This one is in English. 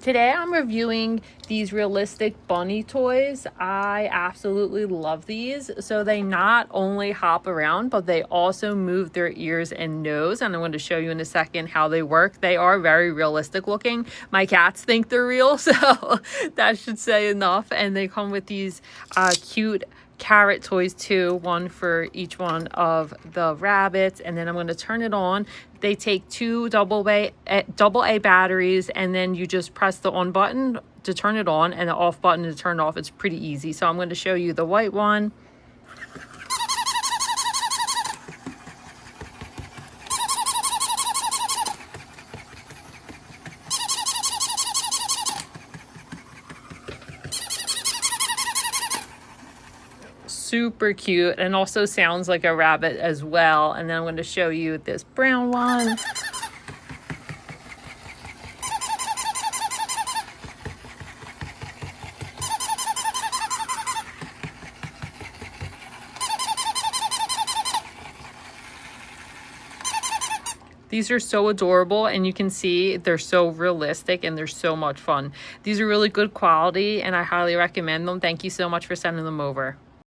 Today I'm reviewing these realistic bunny toys. I absolutely love these. So they not only hop around, but they also move their ears and nose. And I'm going to show you in a second how they work. They are very realistic looking. My cats think they're real, so that should say enough. And they come with these cute carrot toys too, one for each one of the rabbits. And then I'm going to turn it on. They take two AA batteries, and then you just press the on button to turn it on and the off button to turn it off. It's pretty easy. So I'm going to show you the white one. Super cute, and also sounds like a rabbit as well. And then I'm going to show you this brown one. These are so adorable, and you can see they're so realistic and they're so much fun. These are really good quality and I highly recommend them. Thank you so much for sending them over.